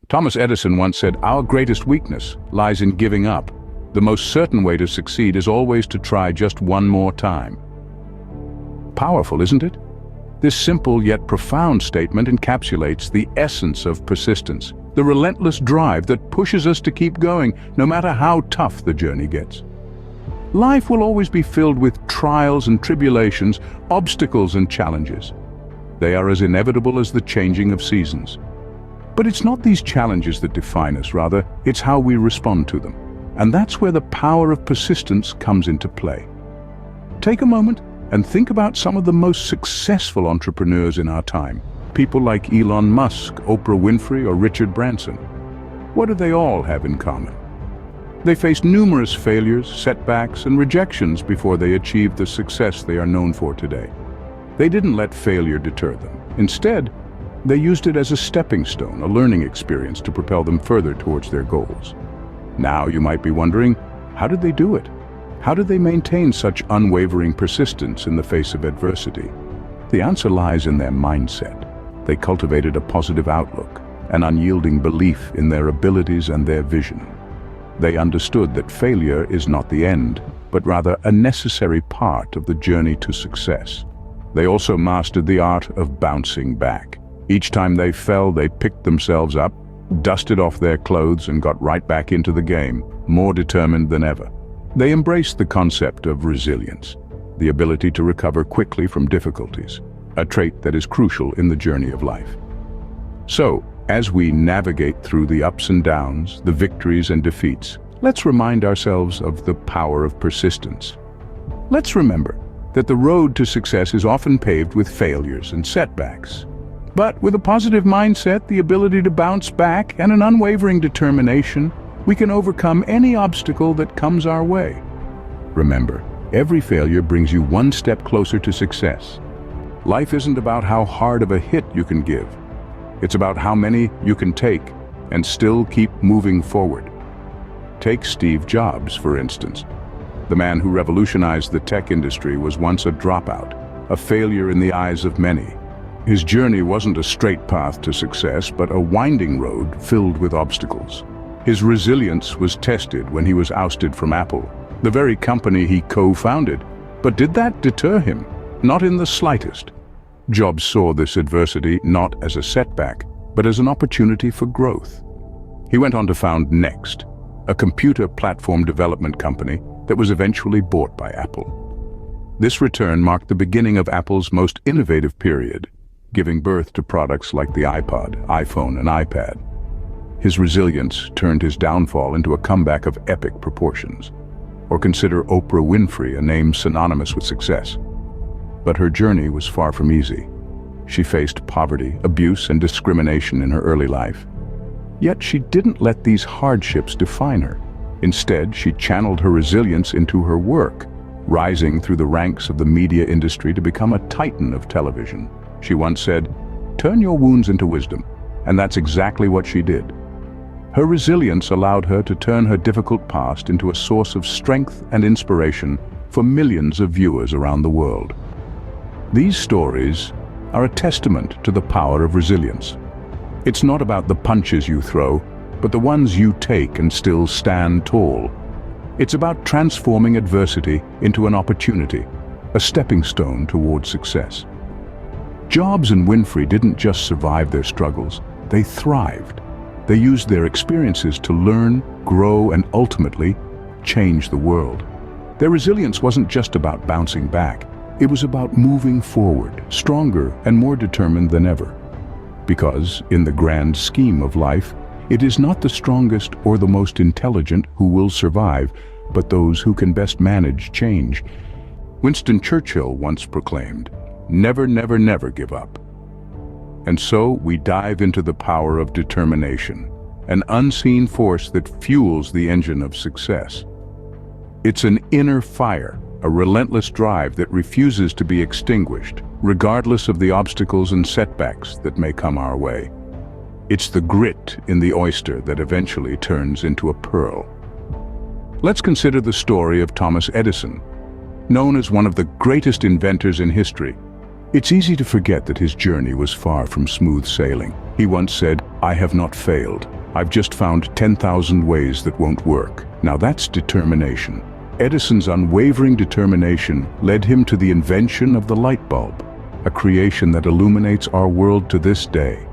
Thomas Edison once said, "Our greatest weakness lies in giving up. The most certain way to succeed is always to try just one more time." Powerful, isn't it? This simple yet profound statement encapsulates the essence of persistence, the relentless drive that pushes us to keep going, no matter how tough the journey gets. Life will always be filled with trials and tribulations, obstacles and challenges. They are as inevitable as the changing of seasons. But it's not these challenges that define us, rather, it's how we respond to them. And that's where the power of persistence comes into play. Take a moment and think about some of the most successful entrepreneurs in our time. People like Elon Musk, Oprah Winfrey, or Richard Branson. What do they all have in common? They faced numerous failures, setbacks, and rejections before they achieved the success they are known for today. They didn't let failure deter them. Instead, they used it as a stepping stone, a learning experience to propel them further towards their goals. Now you might be wondering, how did they do it? How did they maintain such unwavering persistence in the face of adversity? The answer lies in their mindset. They cultivated a positive outlook, an unyielding belief in their abilities and their vision. They understood that failure is not the end, but rather a necessary part of the journey to success. They also mastered the art of bouncing back. Each time they fell, they picked themselves up, dusted off their clothes, and got right back into the game, more determined than ever. They embraced the concept of resilience, the ability to recover quickly from difficulties, a trait that is crucial in the journey of life. So, as we navigate through the ups and downs, the victories and defeats, let's remind ourselves of the power of persistence. Let's remember that the road to success is often paved with failures and setbacks. But with a positive mindset, the ability to bounce back, and an unwavering determination, we can overcome any obstacle that comes our way. Remember, every failure brings you one step closer to success. Life isn't about how hard of a hit you can give. It's about how many you can take and still keep moving forward. Take Steve Jobs, for instance. The man who revolutionized the tech industry was once a dropout, a failure in the eyes of many. His journey wasn't a straight path to success, but a winding road filled with obstacles. His resilience was tested when he was ousted from Apple, the very company he co-founded. But did that deter him? Not in the slightest. Jobs saw this adversity not as a setback, but as an opportunity for growth. He went on to found Next, a computer platform development company that was eventually bought by Apple. This return marked the beginning of Apple's most innovative period, giving birth to products like the iPod, iPhone, and iPad. His resilience turned his downfall into a comeback of epic proportions. Or consider Oprah Winfrey, a name synonymous with success. But her journey was far from easy. She faced poverty, abuse, and discrimination in her early life. Yet she didn't let these hardships define her. Instead, she channeled her resilience into her work, rising through the ranks of the media industry to become a titan of television. She once said, "Turn your wounds into wisdom," and that's exactly what she did. Her resilience allowed her to turn her difficult past into a source of strength and inspiration for millions of viewers around the world. These stories are a testament to the power of resilience. It's not about the punches you throw, but the ones you take and still stand tall. It's about transforming adversity into an opportunity, a stepping stone towards success. Jobs and Winfrey didn't just survive their struggles, they thrived. They used their experiences to learn, grow, and ultimately change the world. Their resilience wasn't just about bouncing back. It was about moving forward, stronger and more determined than ever. Because, in the grand scheme of life, it is not the strongest or the most intelligent who will survive, but those who can best manage change. Winston Churchill once proclaimed, "Never, never, never give up." And so we dive into the power of determination, an unseen force that fuels the engine of success. It's an inner fire, a relentless drive that refuses to be extinguished, regardless of the obstacles and setbacks that may come our way. It's the grit in the oyster that eventually turns into a pearl. Let's consider the story of Thomas Edison. Known as one of the greatest inventors in history, it's easy to forget that his journey was far from smooth sailing. He once said, "I have not failed. I've just found 10,000 ways that won't work. Now that's determination. Edison's unwavering determination led him to the invention of the light bulb, a creation that illuminates our world to this day.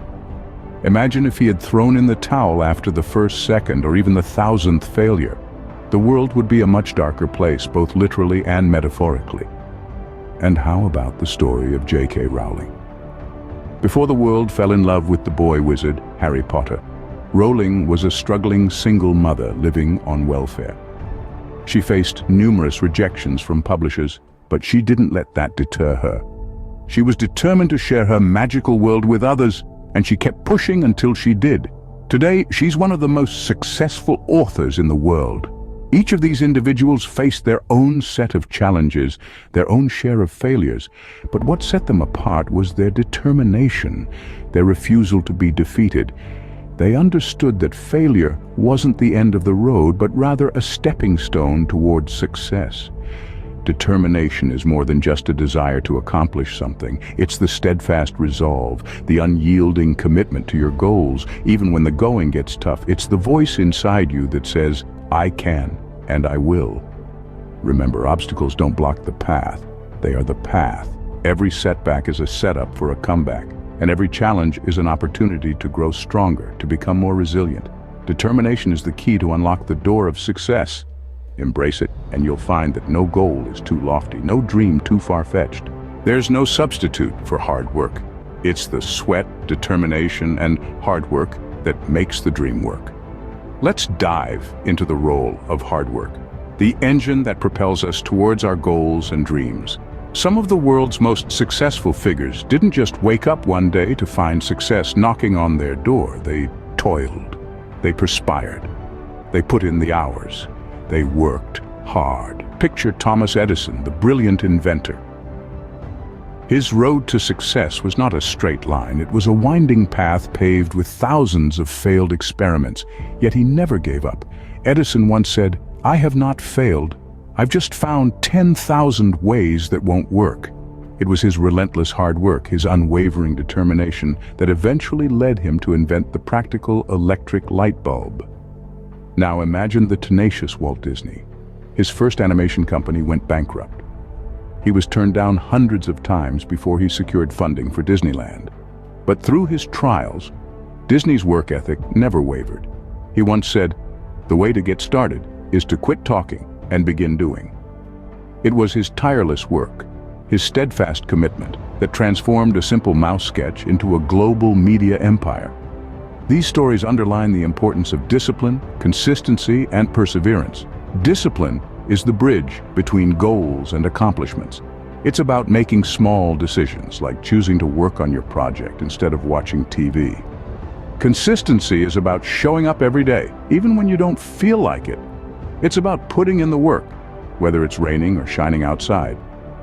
Imagine if he had thrown in the towel after the first second or even the 1,000th failure. The world would be a much darker place, both literally and metaphorically. And how about the story of J.K. Rowling? Before the world fell in love with the boy wizard, Harry Potter, Rowling was a struggling single mother living on welfare. She faced numerous rejections from publishers, but she didn't let that deter her. She was determined to share her magical world with others, and she kept pushing until she did. Today, she's one of the most successful authors in the world. Each of these individuals faced their own set of challenges, their own share of failures, but what set them apart was their determination, their refusal to be defeated. They understood that failure wasn't the end of the road, but rather a stepping stone towards success. Determination is more than just a desire to accomplish something. It's the steadfast resolve, the unyielding commitment to your goals, even when the going gets tough. It's the voice inside you that says, I can, and I will. Remember, obstacles don't block the path. They are the path. Every setback is a setup for a comeback, and every challenge is an opportunity to grow stronger, to become more resilient. Determination is the key to unlock the door of success. Embrace it, and you'll find that no goal is too lofty, no dream too far-fetched. There's no substitute for hard work. It's the sweat, determination, and hard work that makes the dream work. Let's dive into the role of hard work, the engine that propels us towards our goals and dreams. Some of the world's most successful figures didn't just wake up one day to find success knocking on their door. They toiled, they perspired, they put in the hours, they worked hard. Picture Thomas Edison, the brilliant inventor. His road to success was not a straight line. It was a winding path paved with thousands of failed experiments, yet he never gave up. Edison once said, "I have not failed. I've just found 10,000 ways that won't work." It was his relentless hard work, his unwavering determination, that eventually led him to invent the practical electric light bulb. Now imagine the tenacious Walt Disney. His first animation company went bankrupt. He was turned down hundreds of times before he secured funding for Disneyland. But through his trials, Disney's work ethic never wavered. He once said, "The way to get started is to quit talking and begin doing." It was his tireless work, his steadfast commitment, that transformed a simple mouse sketch into a global media empire. These stories underline the importance of discipline, consistency, and perseverance. Discipline is the bridge between goals and accomplishments. It's about making small decisions, like choosing to work on your project instead of watching TV. Consistency is about showing up every day, even when you don't feel like it. It's about putting in the work, whether it's raining or shining outside.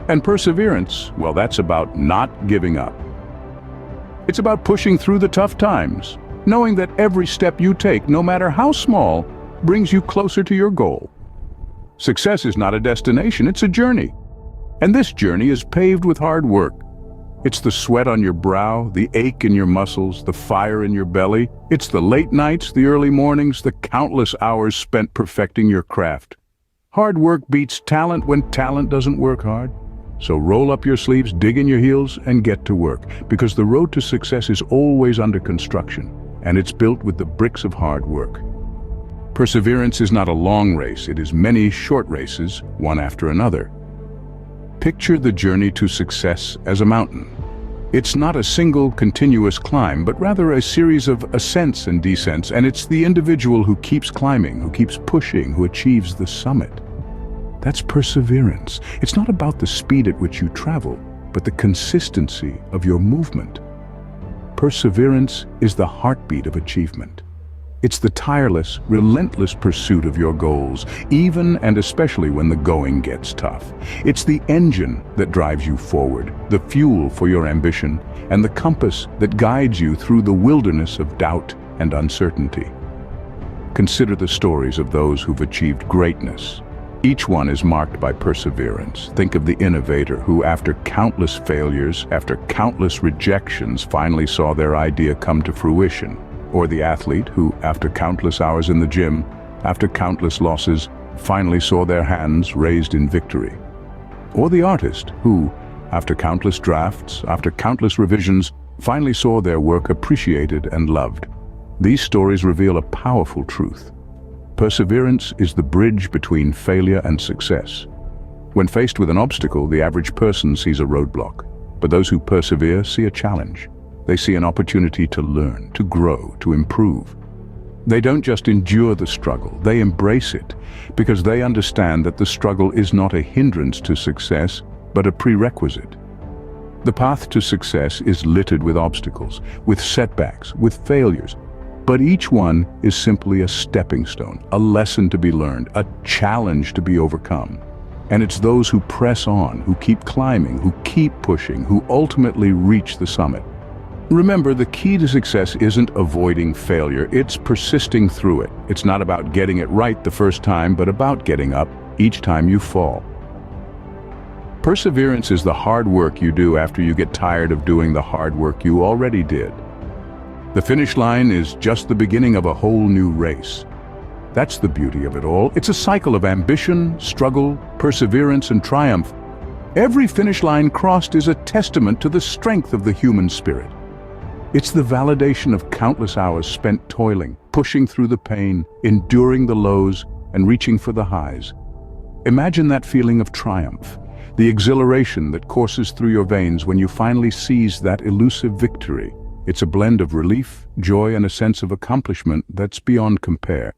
And perseverance, well, that's about not giving up. It's about pushing through the tough times, knowing that every step you take, no matter how small, brings you closer to your goal. Success is not a destination, it's a journey. And this journey is paved with hard work. It's the sweat on your brow, the ache in your muscles, the fire in your belly. It's the late nights, the early mornings, the countless hours spent perfecting your craft. Hard work beats talent when talent doesn't work hard. So roll up your sleeves, dig in your heels, and get to work, because the road to success is always under construction, and it's built with the bricks of hard work. Perseverance is not a long race, it is many short races, one after another. Picture the journey to success as a mountain. It's not a single continuous climb, but rather a series of ascents and descents, and it's the individual who keeps climbing, who keeps pushing, who achieves the summit. That's perseverance. It's not about the speed at which you travel, but the consistency of your movement. Perseverance is the heartbeat of achievement. It's the tireless, relentless pursuit of your goals, even and especially when the going gets tough. It's the engine that drives you forward, the fuel for your ambition, and the compass that guides you through the wilderness of doubt and uncertainty. Consider the stories of those who've achieved greatness. Each one is marked by perseverance. Think of the innovator who, after countless failures, after countless rejections, finally saw their idea come to fruition. Or the athlete who, after countless hours in the gym, after countless losses, finally saw their hands raised in victory. Or the artist who, after countless drafts, after countless revisions, finally saw their work appreciated and loved. These stories reveal a powerful truth. Perseverance is the bridge between failure and success. When faced with an obstacle, the average person sees a roadblock, but those who persevere see a challenge. They see an opportunity to learn, to grow, to improve. They don't just endure the struggle, they embrace it, because they understand that the struggle is not a hindrance to success, but a prerequisite. The path to success is littered with obstacles, with setbacks, with failures, but each one is simply a stepping stone, a lesson to be learned, a challenge to be overcome. And it's those who press on, who keep climbing, who keep pushing, who ultimately reach the summit. Remember, the key to success isn't avoiding failure, it's persisting through it. It's not about getting it right the first time, but about getting up each time you fall. Perseverance is the hard work you do after you get tired of doing the hard work you already did. The finish line is just the beginning of a whole new race. That's the beauty of it all. It's a cycle of ambition, struggle, perseverance, and triumph. Every finish line crossed is a testament to the strength of the human spirit. It's the validation of countless hours spent toiling, pushing through the pain, enduring the lows, and reaching for the highs. Imagine that feeling of triumph, the exhilaration that courses through your veins when you finally seize that elusive victory. It's a blend of relief, joy, and a sense of accomplishment that's beyond compare.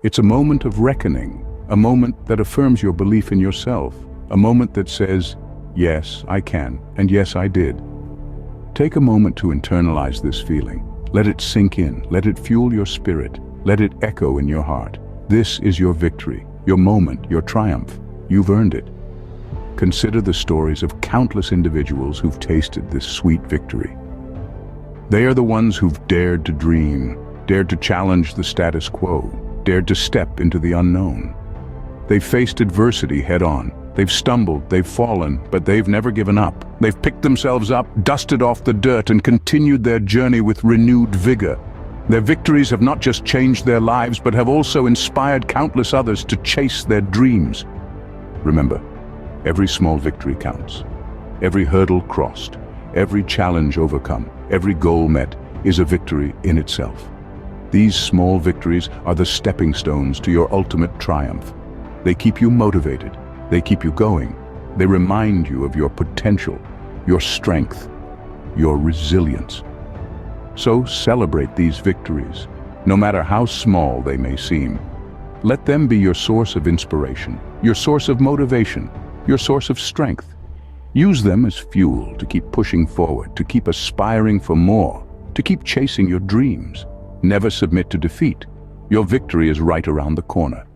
It's a moment of reckoning, a moment that affirms your belief in yourself, a moment that says, yes, I can, and yes, I did. Take a moment to internalize this feeling. Let it sink in, let it fuel your spirit, let it echo in your heart. This is your victory, your moment, your triumph. You've earned it. Consider the stories of countless individuals who've tasted this sweet victory. They are the ones who've dared to dream, dared to challenge the status quo, dared to step into the unknown. They've faced adversity head-on. They've stumbled, they've fallen, but they've never given up. They've picked themselves up, dusted off the dirt, and continued their journey with renewed vigor. Their victories have not just changed their lives, but have also inspired countless others to chase their dreams. Remember, every small victory counts. Every hurdle crossed, every challenge overcome, every goal met is a victory in itself. These small victories are the stepping stones to your ultimate triumph. They keep you motivated. They keep you going. They remind you of your potential, your strength, your resilience. So celebrate these victories, no matter how small they may seem. Let them be your source of inspiration, your source of motivation, your source of strength. Use them as fuel to keep pushing forward, to keep aspiring for more, to keep chasing your dreams. Never submit to defeat. Your victory is right around the corner.